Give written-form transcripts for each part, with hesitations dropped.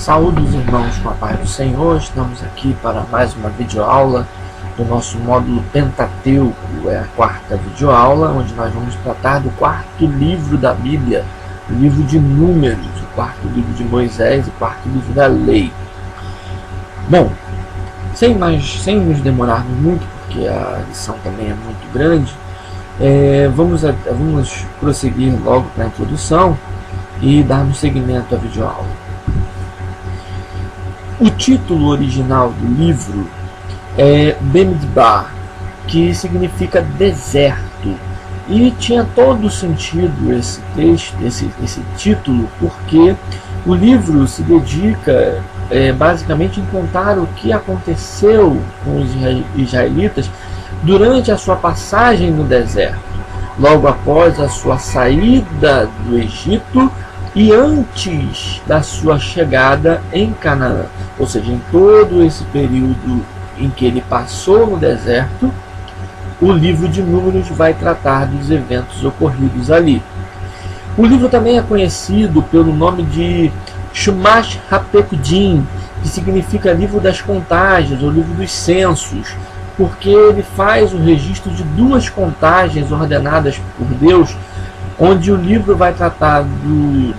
Saúde os irmãos com a paz do Senhor. Estamos aqui para mais uma videoaula do nosso módulo Pentateuco. É a quarta videoaula, onde nós vamos tratar do quarto livro da Bíblia, o livro de Números, o quarto livro de Moisés e o quarto livro da Lei. Bom, sem nos demorarmos muito, porque a lição também é muito grande, vamos prosseguir logo para a introdução e darmos seguimento à videoaula. O título original do livro é Bemidbar, que significa deserto, e tinha todo sentido esse texto, esse título, porque o livro se dedica basicamente em contar o que aconteceu com os israelitas durante a sua passagem no deserto, logo após a sua saída do Egito e antes da sua chegada em Canaã. Ou seja, em todo esse período em que ele passou no deserto, o livro de Números vai tratar dos eventos ocorridos ali. O livro também é conhecido pelo nome de Shumash HaPekudim, que significa livro das contagens ou livro dos censos, porque ele faz o registro de duas contagens ordenadas por Deus, onde o livro vai tratar do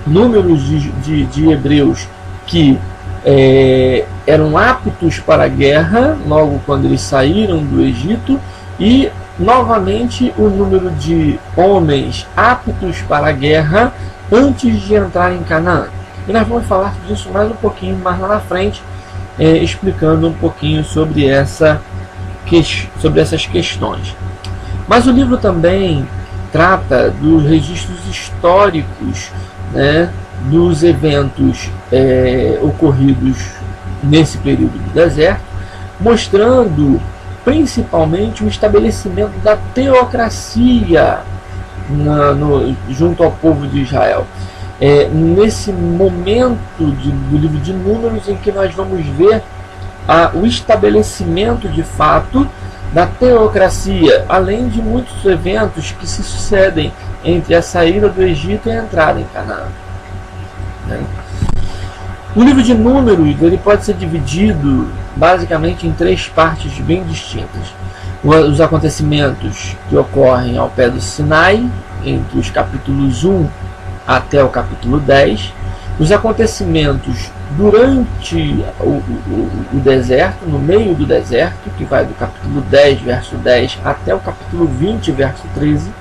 números de hebreus que eram aptos para a guerra, logo quando eles saíram do Egito, e novamente o número de homens aptos para a guerra antes de entrar em Canaã. E nós vamos falar disso mais um pouquinho mais lá na frente, explicando um pouquinho sobre essas questões. Mas o livro também trata dos registros históricos, dos eventos ocorridos nesse período do deserto, mostrando principalmente o estabelecimento da teocracia junto ao povo de Israel. Nesse momento do livro de Números em que nós vamos ver o estabelecimento de fato da teocracia, além de muitos eventos que se sucedem entre a saída do Egito e a entrada em Canaã. O livro de Números ele pode ser dividido basicamente em três partes bem distintas. Os acontecimentos que ocorrem ao pé do Sinai, entre os capítulos 1 até o capítulo 10, os acontecimentos durante o deserto, no meio do deserto, que vai do capítulo 10, verso 10, até o capítulo 20, verso 13,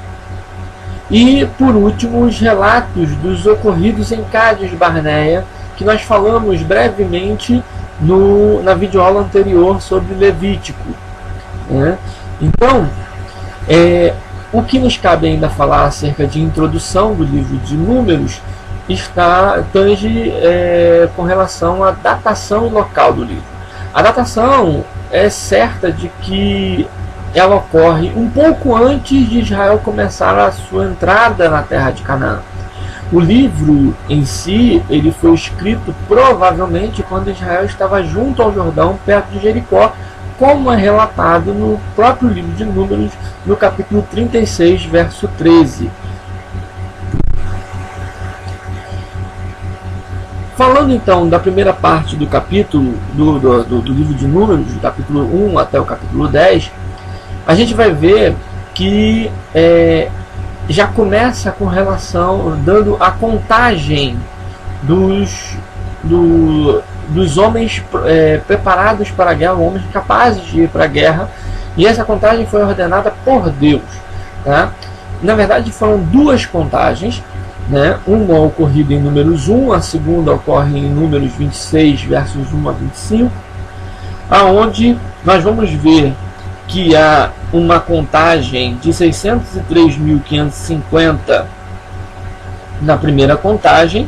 e, por último, os relatos dos ocorridos em Cádiz Barneia, que nós falamos brevemente na videoaula anterior sobre Levítico. Então, o que nos cabe ainda falar acerca de introdução do livro de Números tange com relação à datação local do livro. A datação é certa de que ela ocorre um pouco antes de Israel começar a sua entrada na terra de Canaã. O livro em si ele foi escrito provavelmente quando Israel estava junto ao Jordão, perto de Jericó, como é relatado no próprio livro de Números, no capítulo 36, verso 13. Falando então da primeira parte do capítulo do livro de Números, do capítulo 1 até o capítulo 10, a gente vai ver que já começa com relação, dando a contagem dos homens preparados para a guerra, homens capazes de ir para a guerra, e essa contagem foi ordenada por Deus. Na verdade foram duas contagens, uma ocorrida em Números 1, a segunda ocorre em Números 26, versos 1 a 25, aonde nós vamos ver que há uma contagem de 603.550 na primeira contagem,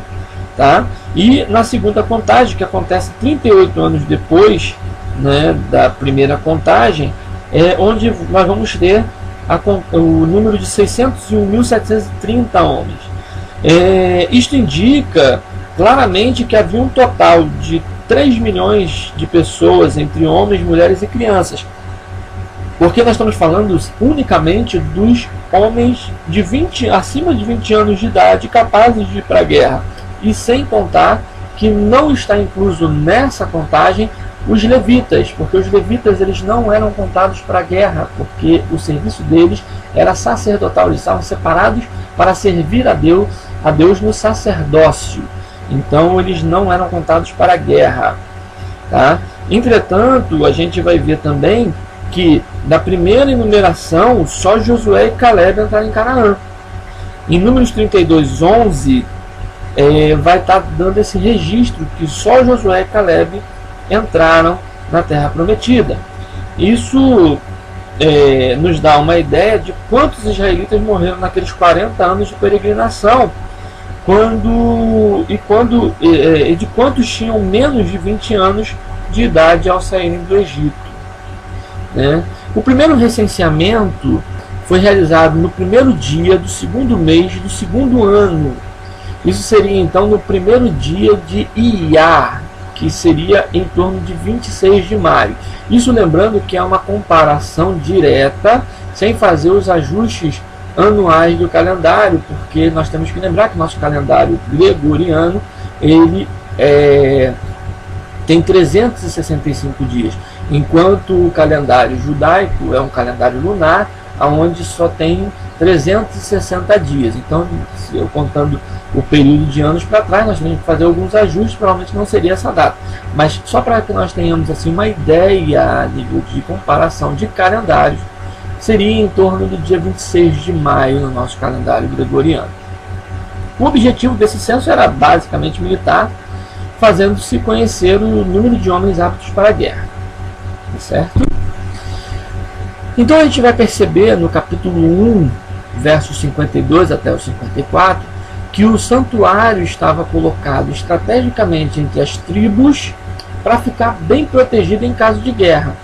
e na segunda contagem, que acontece 38 anos depois da primeira contagem, onde nós vamos ter o número de 601.730 homens. Isto indica claramente que havia um total de 3 milhões de pessoas, entre homens, mulheres e crianças, porque nós estamos falando unicamente dos homens acima de 20 anos de idade capazes de ir para a guerra. e sem contar que não está incluso nessa contagem os levitas, porque os levitas eles não eram contados para a guerra, porque o serviço deles era sacerdotal, eles estavam separados para servir a Deus no sacerdócio, então eles não eram contados para a guerra, tá? Entretanto, a gente vai ver também que na primeira enumeração só Josué e Caleb entraram em Canaã. Em Números 32:11 vai estar dando esse registro que só Josué e Caleb entraram na Terra Prometida. Isso nos dá uma ideia de quantos israelitas morreram naqueles 40 anos de peregrinação, e de quantos tinham menos de 20 anos de idade ao saírem do Egito, né? O primeiro recenseamento foi realizado no primeiro dia do segundo mês do segundo ano. Isso seria então no primeiro dia de Iyar, que seria em torno de 26 de maio. Isso lembrando que é uma comparação direta, sem fazer os ajustes anuais do calendário, porque nós temos que lembrar que nosso calendário gregoriano ele tem 365 dias, enquanto o calendário judaico é um calendário lunar, onde só tem 360 dias. Então, se eu contando o período de anos para trás, nós temos que fazer alguns ajustes, provavelmente não seria essa data. Mas só para que nós tenhamos assim uma ideia a nível de comparação de calendários, seria em torno do dia 26 de maio no nosso calendário gregoriano. O objetivo desse censo era basicamente militar, fazendo-se conhecer o número de homens aptos para a guerra. Certo? Então a gente vai perceber no capítulo 1, versos 52 até o 54, que o santuário estava colocado estrategicamente entre as tribos para ficar bem protegido em caso de guerra.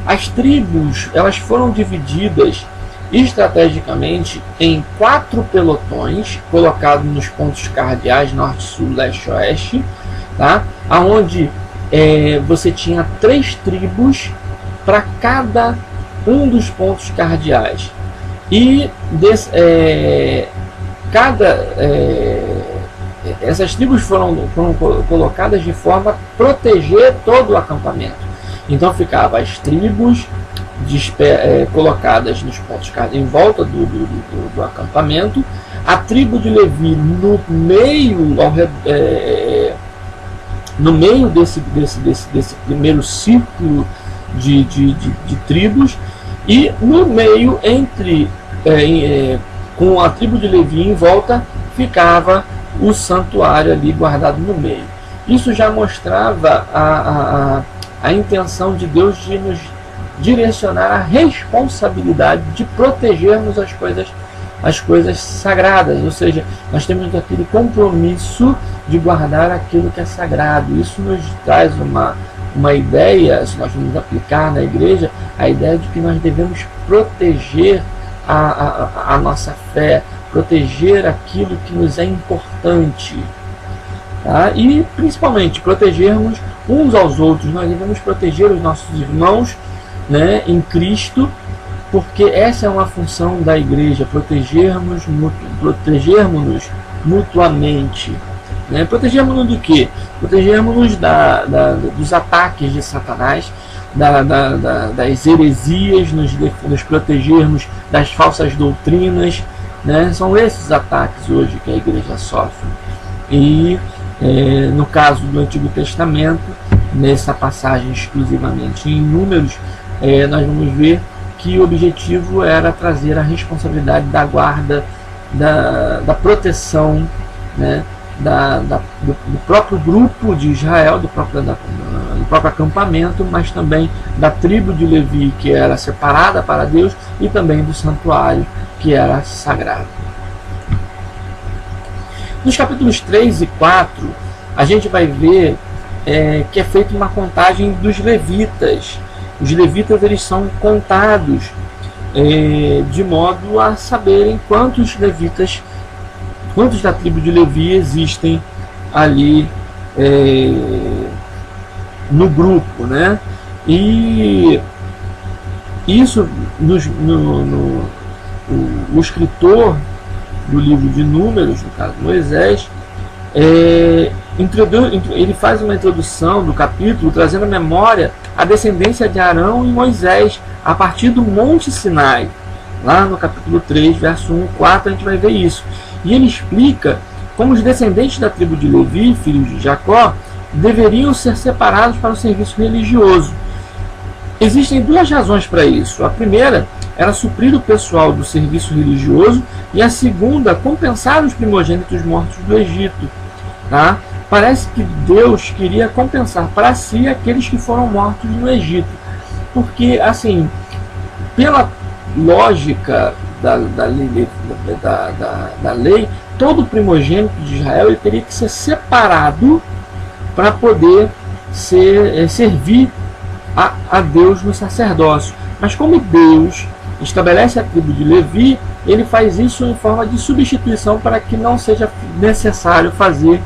As tribos elas foram divididas estrategicamente em 4 pelotões, colocados nos pontos cardeais norte, sul, leste e oeste, tá? Onde você tinha 3 tribos para cada um dos pontos cardeais. E essas tribos foram colocadas de forma a proteger todo o acampamento. Então ficavam as tribos colocadas nos pontos cardeais em volta do acampamento, a tribo de Levi no meio desse primeiro círculo de tribos, e no meio com a tribo de Levi em volta ficava o santuário ali guardado no meio. Isso já mostrava a intenção de Deus de nos direcionar a responsabilidade de protegermos as coisas sagradas, ou seja, nós temos aquele compromisso de guardar aquilo que é sagrado. Isso nos traz uma ideia, se nós vamos aplicar na igreja, a ideia de que nós devemos proteger a nossa fé, proteger aquilo que nos é importante, tá? E principalmente protegermos uns aos outros. Nós devemos proteger os nossos irmãos, né, em Cristo, porque essa é uma função da igreja, protegermos-nos mutuamente. Protegermos-nos do quê? Protegermos-nos dos ataques de Satanás, das heresias, nos protegermos das falsas doutrinas, né? São esses ataques hoje que a igreja sofre. E no caso do Antigo Testamento, nessa passagem exclusivamente em Números, nós vamos ver que o objetivo era trazer a responsabilidade da guarda, da proteção, né? Do próprio grupo de Israel, do próprio acampamento, mas também da tribo de Levi, que era separada para Deus, e também do santuário, que era sagrado. Nos capítulos 3 e 4, a gente vai ver que é feita uma contagem dos levitas. Os levitas eles são contados de modo a saberem quantos da tribo de Levi existem ali no grupo, né? E isso o escritor do livro de Números, no caso Moisés, ele faz uma introdução do capítulo trazendo à memória a descendência de Arão e Moisés a partir do Monte Sinai. Lá no capítulo 3, verso 1 e 4, a gente vai ver isso. E ele explica como os descendentes da tribo de Levi, filhos de Jacó, deveriam ser separados para o serviço religioso. Existem duas razões para isso. A primeira era suprir o pessoal do serviço religioso e a segunda, compensar os primogênitos mortos do Egito. Tá? Parece que Deus queria compensar para si aqueles que foram mortos no Egito. Porque, assim, pela lógica da lei, todo primogênito de Israel ele teria que ser separado para poder servir a Deus no sacerdócio. Mas como Deus estabelece a tribo de Levi, ele faz isso em forma de substituição para que não seja necessário fazer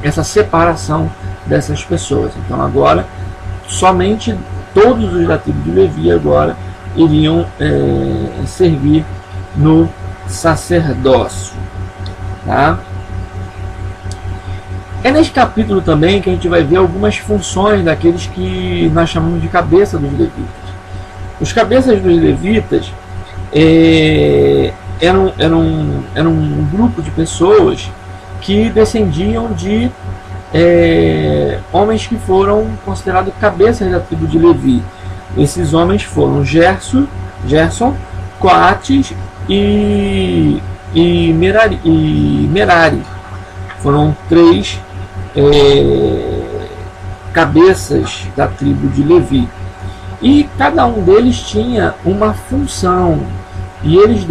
essa separação dessas pessoas. Então agora somente todos os da tribo de Levi agora iriam servir no sacerdócio. Tá? É neste capítulo também que a gente vai ver algumas funções daqueles que nós chamamos de cabeça dos levitas. Os cabeças dos levitas eram um grupo de pessoas que descendiam de homens que foram considerados cabeças da tribo de Levi. Esses homens foram Gerson, Coates e Merari. Foram três cabeças da tribo de Levi. E cada um deles tinha uma função. E eles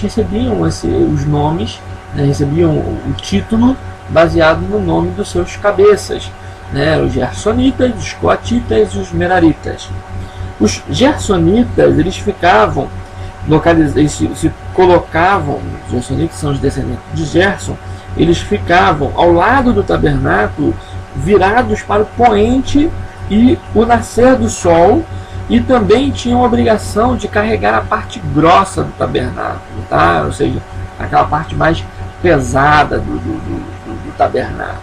recebiam os nomes, né, recebiam o título baseado no nome dos seus cabeças, né, os gersonitas, os coatitas e os meraritas. Os gersonitas, eles ficavam localizados, se colocavam, os gersonitas são os descendentes de Gerson, eles ficavam ao lado do tabernáculo, virados para o poente e o nascer do sol, e também tinham a obrigação de carregar a parte grossa do tabernáculo, tá? Ou seja, aquela parte mais pesada do tabernáculo.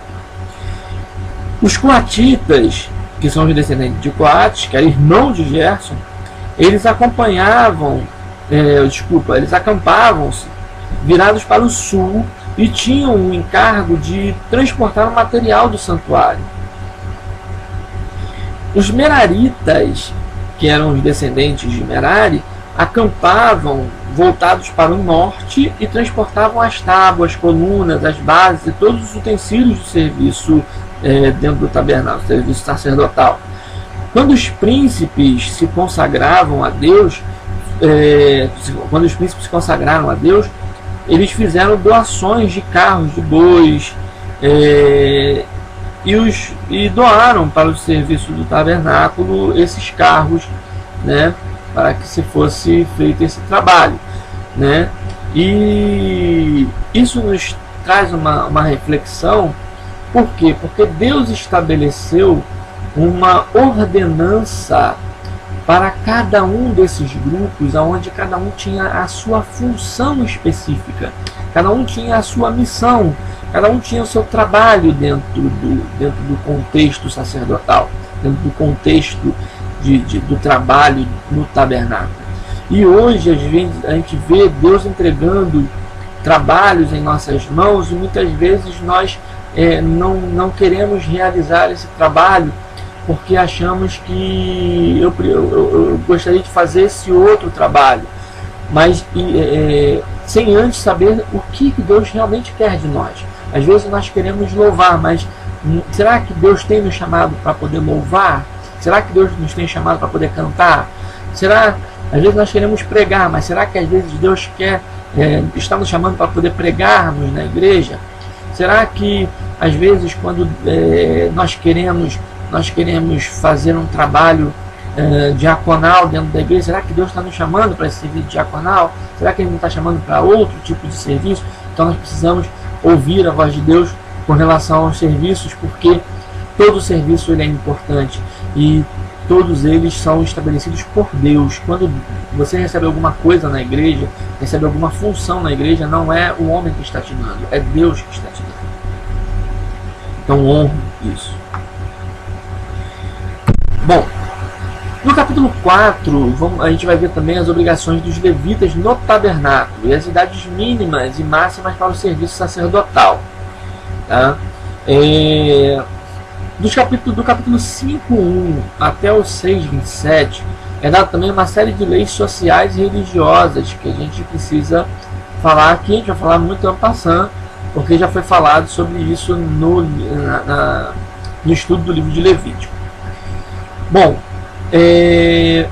Os coatitas, que são os descendentes de Coates, que era irmão de Gerson, eles acampavam-se virados para o sul e tinham o encargo de transportar o material do santuário. Os meraritas, que eram os descendentes de Merari, acampavam voltados para o norte e transportavam as tábuas, colunas, as bases e todos os utensílios do serviço dentro do tabernáculo, serviço sacerdotal. Quando os príncipes se consagravam a Deus, eles fizeram doações de carros, de bois, e doaram para o serviço do tabernáculo esses carros, né, para que se fosse feito esse trabalho, né? E isso nos traz uma reflexão. Por quê? Porque Deus estabeleceu uma ordenança para cada um desses grupos, onde cada um tinha a sua função específica, cada um tinha a sua missão, cada um tinha o seu trabalho dentro do contexto sacerdotal, dentro do contexto do trabalho no tabernáculo. E hoje às vezes a gente vê Deus entregando trabalhos em nossas mãos e muitas vezes nós não queremos realizar esse trabalho porque achamos que eu gostaria de fazer esse outro trabalho, mas sem antes saber o que Deus realmente quer de nós. Às vezes nós queremos louvar, mas será que Deus tem nos chamado para poder louvar? Será que Deus nos tem chamado para poder cantar? Às vezes nós queremos pregar, mas será que às vezes Deus está nos chamando para poder pregarmos na igreja? Será que às vezes quando nós queremos fazer um trabalho diaconal dentro da igreja, será que Deus está nos chamando para esse serviço diaconal? Será que Ele não está chamando para outro tipo de serviço? Então nós precisamos ouvir a voz de Deus com relação aos serviços, porque todo serviço ele é importante. E todos eles são estabelecidos por Deus. Quando você recebe alguma coisa na igreja, recebe alguma função na igreja, não é o homem que está te dando, é Deus que está te dando. Então honre isso. Bom, no capítulo 4, a gente vai ver também as obrigações dos levitas no tabernáculo e as idades mínimas e máximas para o serviço sacerdotal. Tá? Do capítulo 5:1 até o 6:27 é dado também uma série de leis sociais e religiosas que a gente precisa falar aqui. A gente vai falar muito en passant, porque já foi falado sobre isso no estudo do livro de Levítico. Bom, é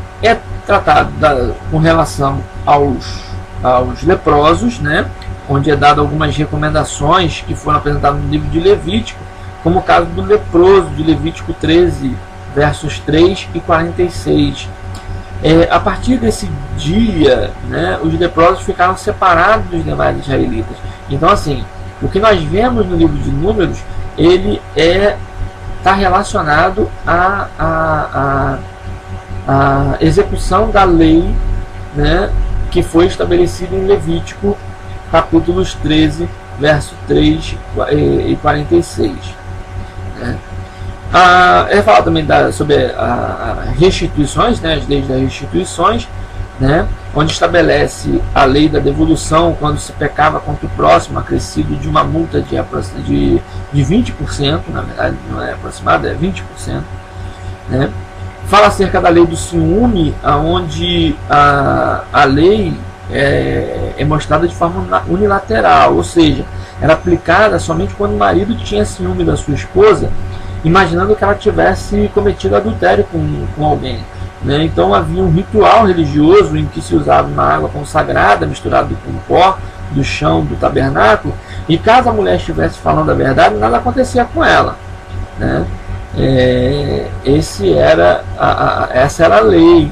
tratado com relação aos leprosos, né, onde é dado algumas recomendações que foram apresentadas no livro de Levítico, como o caso do leproso de Levítico 13, versos 3 e 46. A partir desse dia, né, os leprosos ficaram separados dos demais israelitas. Então, assim, o que nós vemos no livro de Números, ele está relacionado à execução da lei, né, que foi estabelecida em Levítico, capítulos 13, verso 3 e 46. Né. Ele fala também sobre as restituições, né, as leis das restituições, né, onde estabelece a lei da devolução quando se pecava contra o próximo, acrescido de uma multa de 20%, na verdade não é aproximado, é 20%. Né. Fala acerca da lei do ciúme, onde a lei é mostrada de forma unilateral, ou seja, era aplicada somente quando o marido tinha ciúme da sua esposa, imaginando que ela tivesse cometido adultério com alguém. Né? Então havia um ritual religioso em que se usava uma água consagrada misturada com o pó do chão do tabernáculo, e caso a mulher estivesse falando a verdade, nada acontecia com ela. Né? Essa era a lei.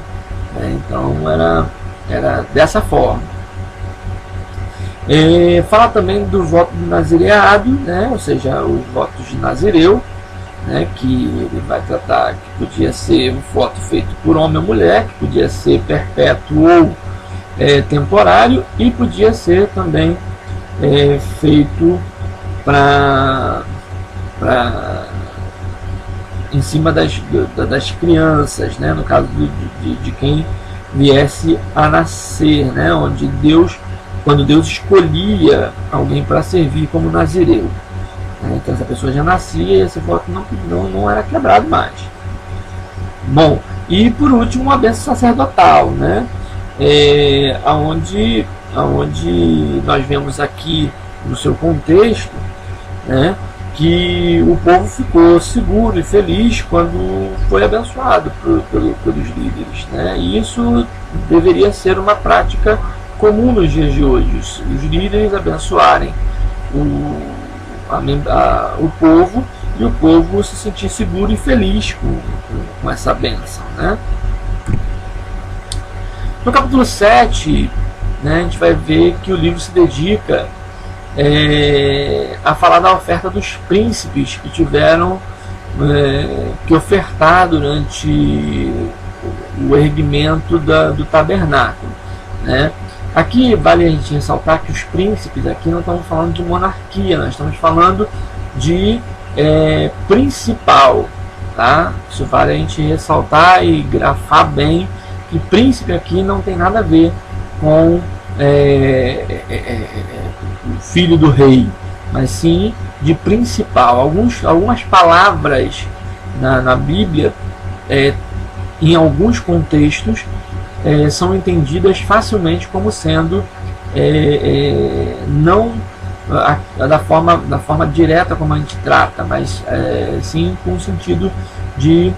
Né? Então era dessa forma. Fala também do voto do nazireado, né? Ou seja, os votos de Nazireu, né? Que ele vai tratar que podia ser um voto feito por homem ou mulher, que podia ser perpétuo ou temporário, e podia ser também feito em cima das crianças, né? No caso de quem viesse a nascer, né? Onde quando Deus escolhia alguém para servir como nazireu, né? Então essa pessoa já nascia e esse voto não era quebrado mais. Bom, e por último a bênção sacerdotal, né? Aonde nós vemos aqui no seu contexto, né, que o povo ficou seguro e feliz quando foi abençoado pelos líderes, né? E isso deveria ser uma prática comum nos dias de hoje, os líderes abençoarem o povo, e o povo se sentir seguro e feliz com essa bênção, né? No capítulo 7, né, a gente vai ver que o livro se dedica a falar da oferta dos príncipes que tiveram que ofertar durante o erguimento do tabernáculo, né? Aqui vale a gente ressaltar que os príncipes, aqui não estamos falando de monarquia, nós estamos falando de principal, tá? Isso vale a gente ressaltar e grafar bem que príncipe aqui não tem nada a ver com o filho do rei, mas sim de principal. Algumas palavras na Bíblia, em alguns contextos, são entendidas facilmente como sendo não da forma direta como a gente trata, mas sim com o sentido de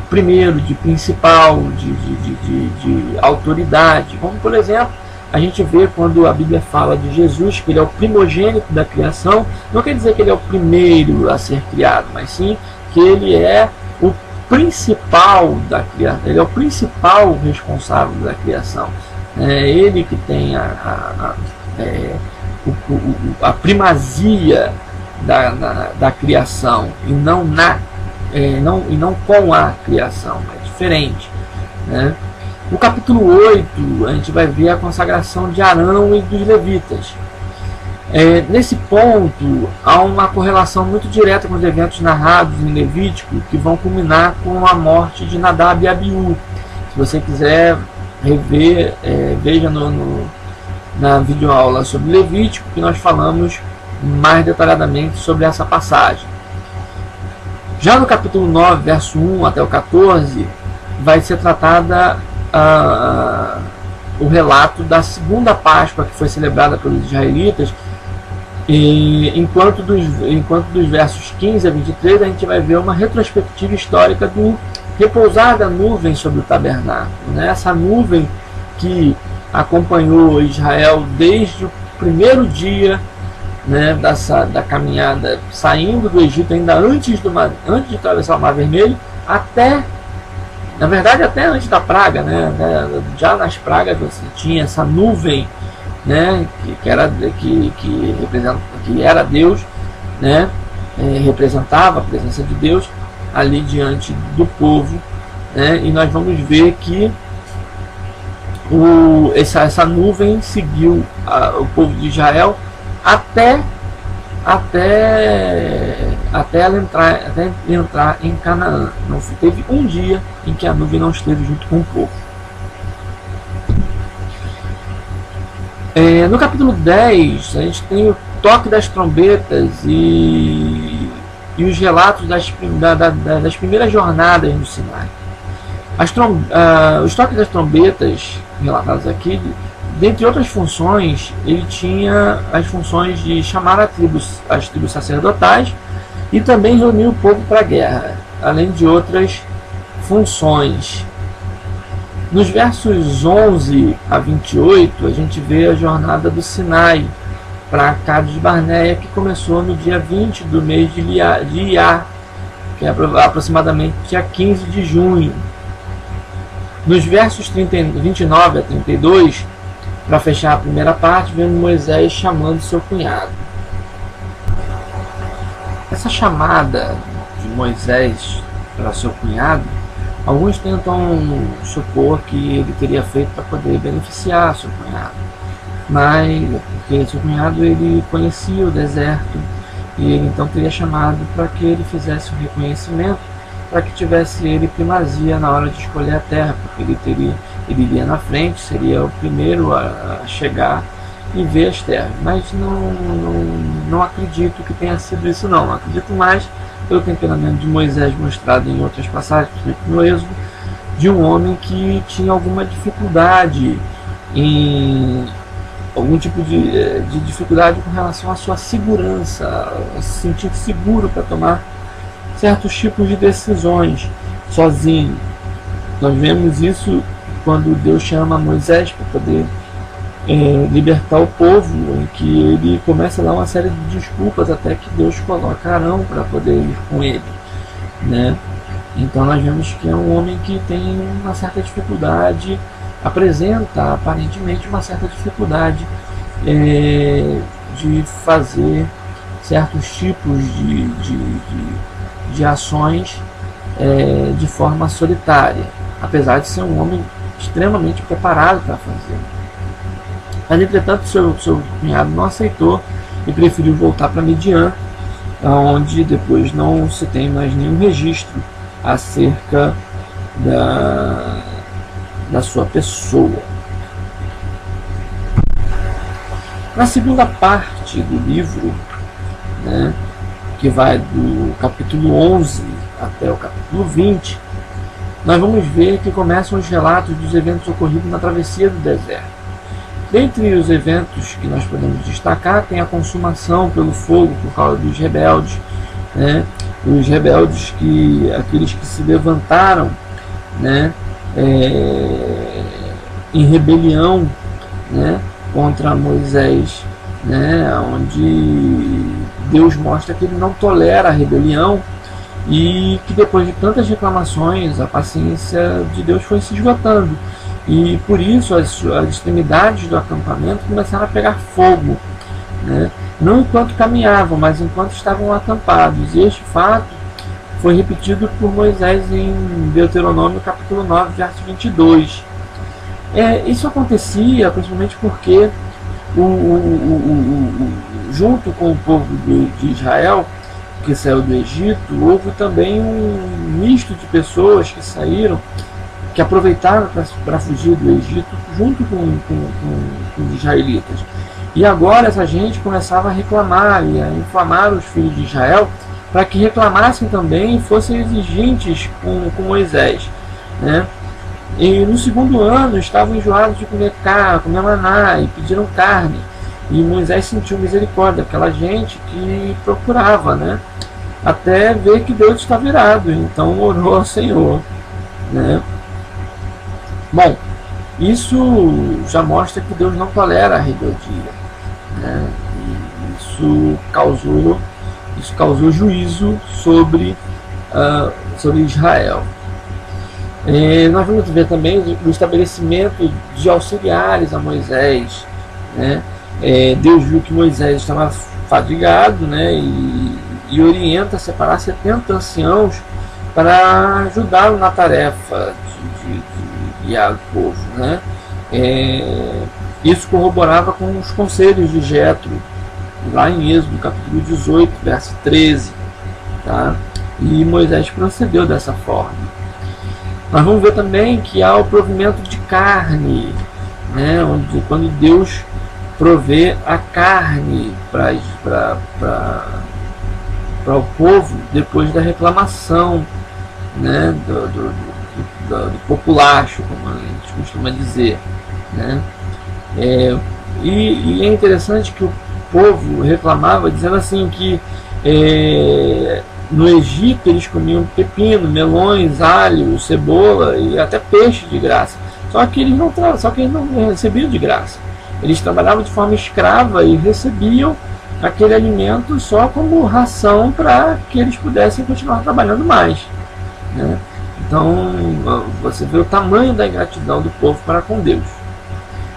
primeiro, de principal, de autoridade. Como, por exemplo, a gente vê quando a Bíblia fala de Jesus, que ele é o primogênito da criação, não quer dizer que ele é o primeiro a ser criado, mas sim que ele é o principal da criação, ele é o principal responsável da criação. É ele que tem a primazia da criação, e não na e não com a criação, é diferente, né? No capítulo 8, a gente vai ver a consagração de Arão e dos levitas. Nesse ponto, há uma correlação muito direta com os eventos narrados em Levítico, que vão culminar com a morte de Nadab e Abiú. Se você quiser rever, veja na videoaula sobre Levítico, que nós falamos mais detalhadamente sobre essa passagem. Já no capítulo 9, verso 1 até o 14, vai ser tratada o relato da segunda Páscoa que foi celebrada pelos israelitas, e enquanto dos versos 15 a 23 a gente vai ver uma retrospectiva histórica do repousar da nuvem sobre o tabernáculo, né? Essa nuvem que acompanhou Israel desde o primeiro dia, né, da caminhada, saindo do Egito, ainda antes de atravessar o Mar Vermelho, até antes da praga, né? Já nas pragas você tinha essa nuvem, né, que era Deus, né, representava a presença de Deus ali diante do povo, né? E nós vamos ver que essa nuvem seguiu o povo de Israel até ela entrar em Canaã. Não teve um dia em que a nuvem não esteve junto com o povo. No capítulo 10, a gente tem o toque das trombetas e os relatos das primeiras jornadas no Sinai. Os toques das trombetas relatados aqui, dentre outras funções, ele tinha as funções de chamar as tribos sacerdotais e também reunir o povo para a guerra, além de outras funções. Nos versos 11 a 28, a gente vê a jornada do Sinai para Cades Barneia, que começou no dia 20 do mês de Iyar, que é aproximadamente dia 15 de junho. Nos versos 29 a 32, para fechar a primeira parte, vemos Moisés chamando seu cunhado. Essa chamada de Moisés para seu cunhado, alguns tentam supor que ele teria feito para poder beneficiar seu cunhado, mas porque seu cunhado ele conhecia o deserto e ele então teria chamado para que ele fizesse um reconhecimento, para que tivesse ele primazia na hora de escolher a terra, porque ele iria na frente, seria o primeiro a chegar e ver as terras. Mas não acredito que tenha sido isso, não acredito mais pelo temperamento de Moisés mostrado em outras passagens, principalmente no Êxodo, de um homem que tinha alguma dificuldade algum tipo de dificuldade com relação à sua segurança, a se sentir seguro para tomar certos tipos de decisões sozinho. Nós vemos isso quando Deus chama Moisés para poder libertar o povo, em que ele começa a dar uma série de desculpas até que Deus coloca Arão para poder ir com ele, né? Então nós vemos que é um homem que tem uma certa dificuldade, apresenta aparentemente uma certa dificuldade de fazer certos tipos de ações de forma solitária, apesar de ser um homem extremamente preparado para fazer. Mas entretanto seu cunhado não aceitou e preferiu voltar para Midian, onde depois não se tem mais nenhum registro acerca da sua pessoa. Na segunda parte do livro, né, que vai do capítulo 11 até o capítulo 20, nós vamos ver que começam os relatos dos eventos ocorridos na travessia do deserto. Dentre os eventos que nós podemos destacar, tem a consumação pelo fogo por causa dos rebeldes, né? Os rebeldes, aqueles que se levantaram, né, em rebelião, né, contra Moisés, né, onde Deus mostra que ele não tolera a rebelião e que depois de tantas reclamações a paciência de Deus foi se esgotando. E por isso as extremidades do acampamento começaram a pegar fogo, né? Não enquanto caminhavam, mas enquanto estavam acampados. E este fato foi repetido por Moisés em Deuteronômio capítulo 9, verso 22. Isso acontecia principalmente porque junto com o povo de Israel, que saiu do Egito, houve também um misto de pessoas que saíram, que aproveitaram para fugir do Egito junto com os israelitas. E agora essa gente começava a reclamar e a inflamar os filhos de Israel para que reclamassem também e fossem exigentes com Moisés, né? E no segundo ano estavam enjoados de comer maná e pediram carne. E Moisés sentiu misericórdia daquela gente que procurava, né? Até ver que Deus está virado. Então orou ao Senhor, né? Bom, isso já mostra que Deus não tolera a rebeldia, né? E isso causou juízo sobre Israel. Nós vamos ver também o estabelecimento de auxiliares a Moisés, né? Deus viu que Moisés estava fadigado, né? E orienta a separar 70 anciãos para ajudá-lo na tarefa de guiar o povo, né? Isso corroborava com os conselhos de Jetro, lá em Êxodo capítulo 18, verso 13, tá? E Moisés procedeu dessa forma. Nós vamos ver também que há o provimento de carne, né? Quando Deus provê a carne para o povo depois da reclamação, né? do populacho, como a gente costuma dizer, né? E é interessante que o povo reclamava dizendo assim que no Egito eles comiam pepino, melões, alho, cebola e até peixe de graça. Só que eles não recebiam de graça. Eles trabalhavam de forma escrava e recebiam aquele alimento só como ração para que eles pudessem continuar trabalhando mais, né? Então você vê o tamanho da ingratidão do povo para com Deus.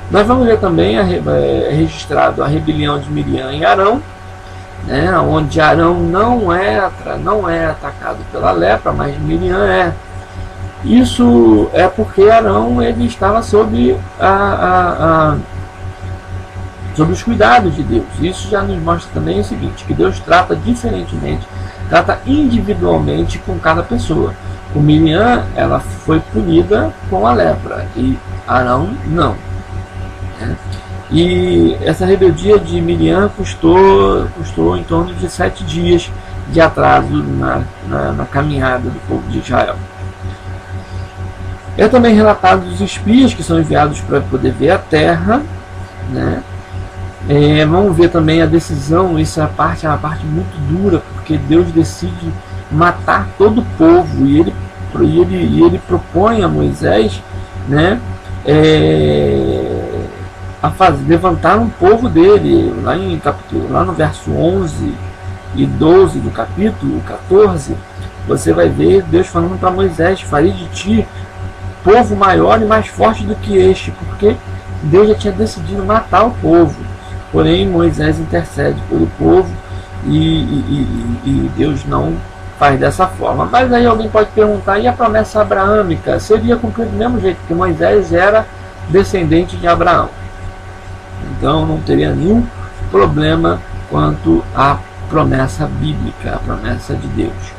Nós vamos ver também registrado a rebelião de Miriam e Arão, né, onde Arão não é atacado pela lepra, mas Miriam é. Isso é porque Arão ele estava sob os cuidados de Deus. Isso já nos mostra também o seguinte, que Deus trata diferentemente, trata individualmente com cada pessoa. O Miriam, ela foi punida com a lepra e Arão não, né? E essa rebeldia de Miriam custou em torno de 7 dias de atraso na caminhada do povo de Israel. É também relatado os espias que são enviados para poder ver a terra, né? Vamos ver também a decisão, isso é uma parte muito dura, porque Deus decide matar todo o povo e ele propõe a Moisés, né? Levantar um povo dele, lá no verso 11 e 12 do capítulo 14, você vai ver Deus falando para Moisés: farei de ti povo maior e mais forte do que este, porque Deus já tinha decidido matar o povo. Porém Moisés intercede pelo povo e Deus não faz dessa forma. Mas aí alguém pode perguntar, e a promessa abraâmica seria cumprida do mesmo jeito, porque Moisés era descendente de Abraão. Então não teria nenhum problema quanto à promessa bíblica, a promessa de Deus.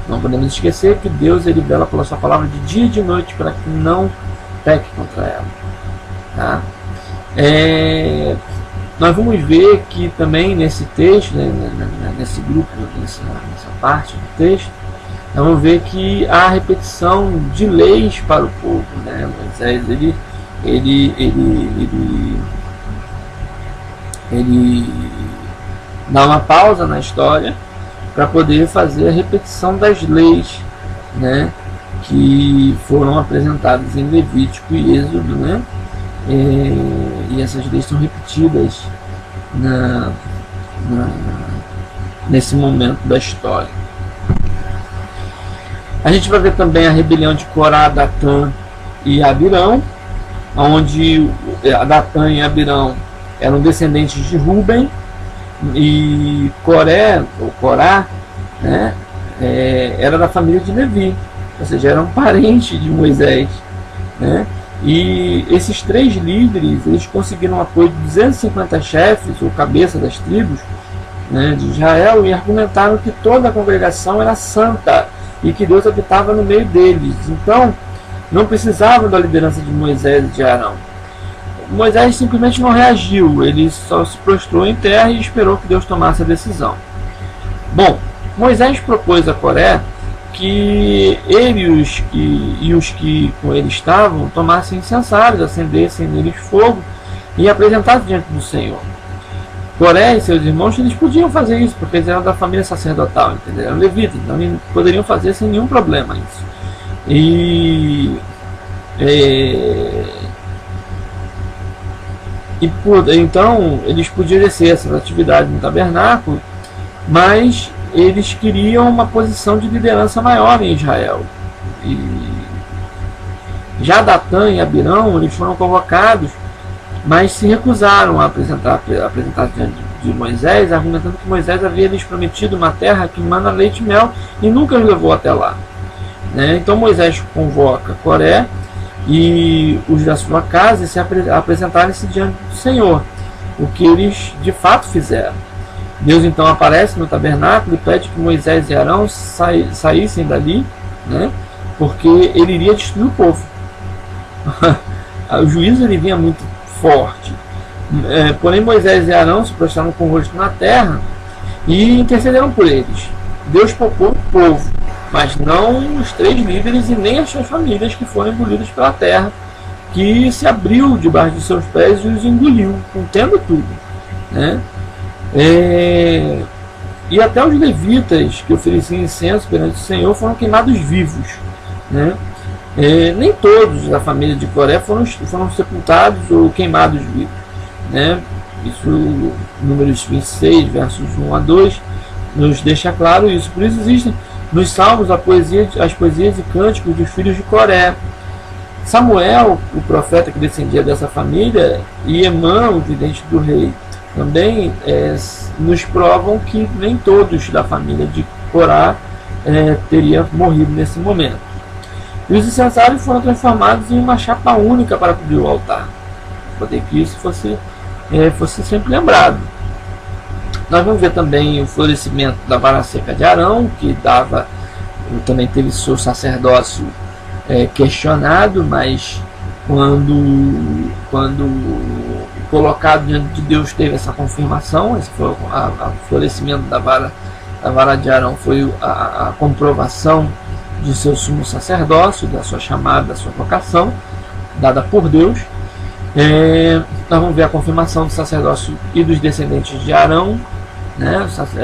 Não podemos esquecer que Deus ele vela pela sua palavra de dia e de noite para que não peque contra ela, tá? Nós vamos ver que também nesse texto, né, nesse grupo, nessa parte do texto, nós vamos ver que há repetição de leis para o povo, né? Moisés ele dá uma pausa na história para poder fazer a repetição das leis, né, que foram apresentadas em Levítico e Êxodo, né? E essas leis são repetidas nesse momento da história. A gente vai ver também a rebelião de Corá, Datã e Abirão, onde Datã e Abirão eram descendentes de Ruben, e Corá, né, era da família de Levi, ou seja, era um parente de Moisés, né? E esses 3 líderes, eles conseguiram o apoio de 250 chefes ou cabeças das tribos, né, de Israel, e argumentaram que toda a congregação era santa e que Deus habitava no meio deles. Então, não precisavam da liderança de Moisés e de Arão. Moisés simplesmente não reagiu, ele só se prostrou em terra e esperou que Deus tomasse a decisão. Bom, Moisés propôs a Coré que ele e os que com ele estavam tomassem incensários, acendessem neles fogo e apresentassem diante do Senhor. Coré e seus irmãos, eles podiam fazer isso, porque eles eram da família sacerdotal, entendeu? Eram levitas, então eles poderiam fazer sem nenhum problema isso. Então eles podiam exercer essa atividade no tabernáculo, mas eles queriam uma posição de liderança maior em Israel. E já Datã e Abirão, eles foram convocados, mas se recusaram a apresentar diante de Moisés, argumentando que Moisés havia lhes prometido uma terra que mana leite e mel e nunca os levou até lá, né? Então Moisés convoca Coré e os da sua casa e se apresentarem-se diante do Senhor, o que eles de fato fizeram. Deus então aparece no tabernáculo e pede que Moisés e Arão saíssem dali, né? Porque ele iria destruir o povo. O juízo ele vinha muito forte. Porém Moisés e Arão se prostraram com o rosto na terra e intercederam por eles. Deus poupou o povo, mas não os 3 líderes e nem as suas famílias, que foram engolidas pela terra, que se abriu debaixo de seus pés e os engoliu, contendo tudo, né? E até os levitas que ofereciam incenso perante o Senhor foram queimados vivos, né? Nem todos da família de Coré foram sepultados ou queimados vivos, né? Isso, Números 26, versos 1 a 2, nos deixa claro isso. Por isso existem nos Salmos as poesias e cânticos dos filhos de Coré. Samuel, o profeta que descendia dessa família, e Emã, o vidente do rei, também nos provam que nem todos da família de Corá teria morrido nesse momento. E os incensários foram transformados em uma chapa única para cobrir o altar, para poder que isso fosse sempre lembrado. Nós vamos ver também o florescimento da vara seca de Arão, que também teve seu sacerdócio questionado, mas quando colocado diante de Deus teve essa confirmação. Esse foi o florescimento da vara de Arão, foi a comprovação de seu sumo sacerdócio, da sua chamada, da sua vocação dada por Deus. Nós vamos ver a confirmação do sacerdócio e dos descendentes de Arão, né? A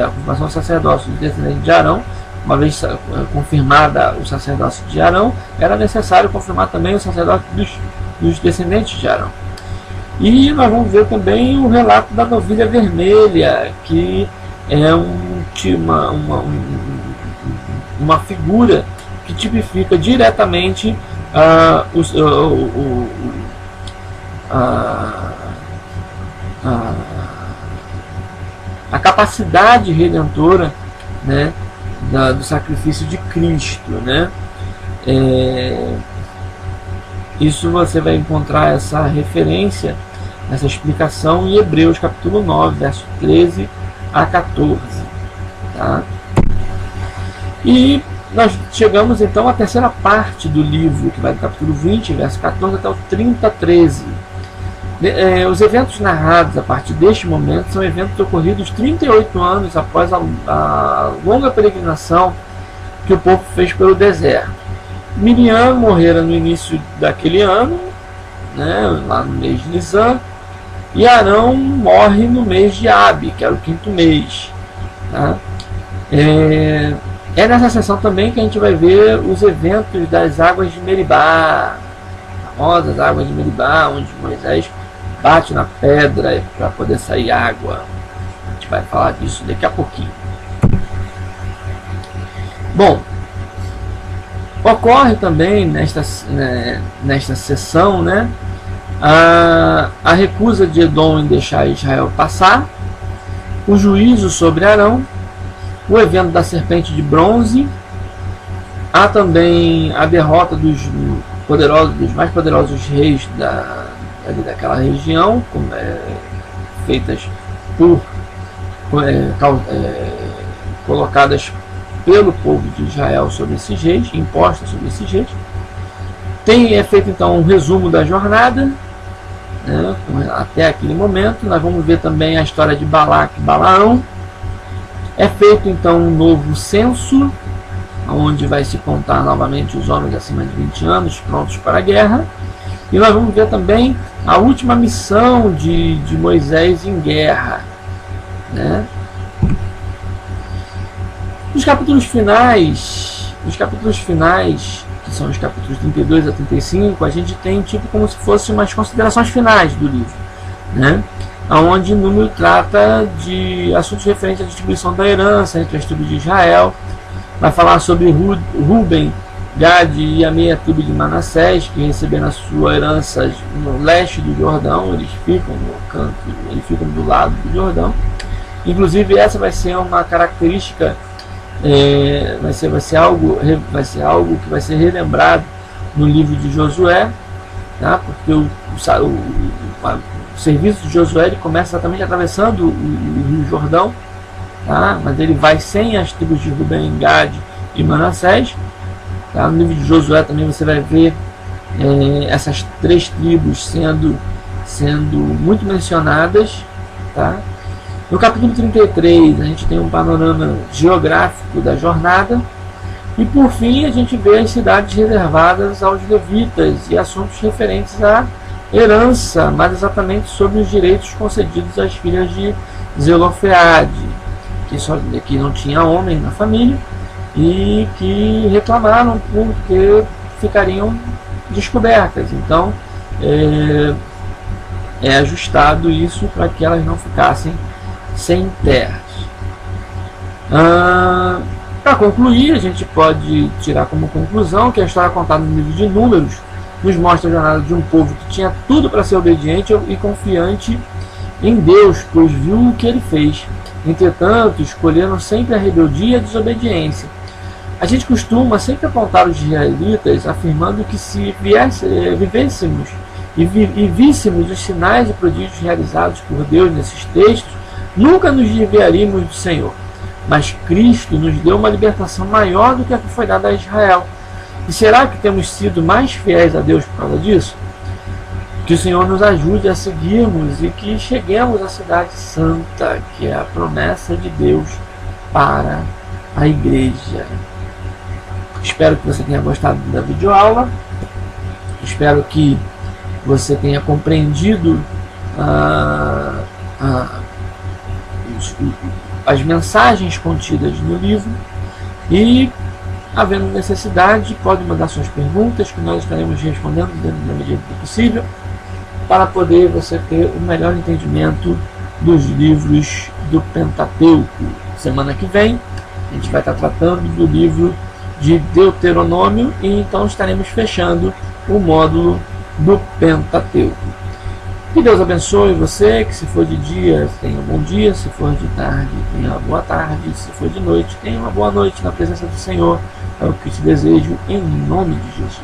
confirmação do sacerdócio dos descendentes de Arão. Uma vez confirmada o sacerdócio de Arão, era necessário confirmar também o sacerdócio dos descendentes de Arão. E nós vamos ver também o relato da novilha vermelha, que é uma figura que tipifica diretamente a capacidade redentora, né, do sacrifício de Cristo, né? Isso você vai encontrar essa referência, essa explicação em Hebreus capítulo 9, verso 13 a 14. Tá? E nós chegamos então à terceira parte do livro, que vai do capítulo 20, verso 14 até o 30, 13. Os eventos narrados a partir deste momento são eventos ocorridos 38 anos após a longa peregrinação que o povo fez pelo deserto. Miriam morrera no início daquele ano, né, lá no mês de Nisan, e Arão morre no mês de Abi, que era o 5º mês. Tá? É nessa sessão também que a gente vai ver os eventos das águas de Meribá, famosas águas de Meribá, onde Moisés bate na pedra para poder sair água. A gente vai falar disso daqui a pouquinho. Bom, ocorre também nesta sessão, né, a recusa de Edom em deixar Israel passar, o juízo sobre Arão, o evento da serpente de bronze. Há também a derrota dos mais poderosos reis daquela região, feitas por colocadas pelo povo de Israel sobre esses reis, impostas sobre esses reis. É feito então um resumo da jornada, né, até aquele momento. Nós vamos ver também a história de Balaque e Balaão. É feito então um novo censo, onde vai se contar novamente os homens acima de 20 anos prontos para a guerra. E nós vamos ver também a última missão de Moisés em guerra, né? Nos capítulos finais, que são os capítulos 32 a 35, a gente tem tipo como se fosse umas considerações finais do livro, né? Onde o número trata de assuntos referentes à distribuição da herança entre as tribos de Israel. Vai falar sobre Ruben, Gade e a meia tribo de Manassés, que receberam a sua herança no leste do Jordão. Eles ficam no canto, eles ficam do lado do Jordão. Inclusive essa vai ser uma característica, vai ser algo que vai ser relembrado no livro de Josué, tá? Porque o serviço de Josué ele começa exatamente atravessando o Rio Jordão, tá? Mas ele vai sem as tribos de Ruben, Gade e Manassés. Tá? No livro de Josué também você vai ver essas três tribos sendo muito mencionadas, tá? No capítulo 33 a gente tem um panorama geográfico da jornada. E por fim a gente vê as cidades reservadas aos levitas e assuntos referentes à herança, mais exatamente sobre os direitos concedidos às filhas de Zelofeade, que não tinha homem na família e que reclamaram porque ficariam descobertas. Então é ajustado isso para que elas não ficassem sem terras. Para concluir, a gente pode tirar como conclusão que a história contada no livro de Números nos mostra a jornada de um povo que tinha tudo para ser obediente e confiante em Deus, pois viu o que ele fez. Entretanto, escolheram sempre a rebeldia e a desobediência. A gente costuma sempre apontar os israelitas afirmando que se vivêssemos e víssemos os sinais e prodígios realizados por Deus nesses textos, nunca nos desviaríamos do Senhor. Mas Cristo nos deu uma libertação maior do que a que foi dada a Israel. E será que temos sido mais fiéis a Deus por causa disso? Que o Senhor nos ajude a seguirmos e que cheguemos à cidade santa, que é a promessa de Deus para a igreja. Espero que você tenha gostado da videoaula. Espero que você tenha compreendido as mensagens contidas no livro. E, havendo necessidade, pode mandar suas perguntas, que nós estaremos respondendo na medida do possível, para poder você ter o melhor entendimento dos livros do Pentateuco. Semana que vem a gente vai estar tratando do livro de Deuteronômio e então estaremos fechando o módulo do Pentateuco. Que Deus abençoe você, que se for de dia tenha um bom dia, se for de tarde tenha uma boa tarde, se for de noite tenha uma boa noite na presença do Senhor. É o que te desejo em nome de Jesus.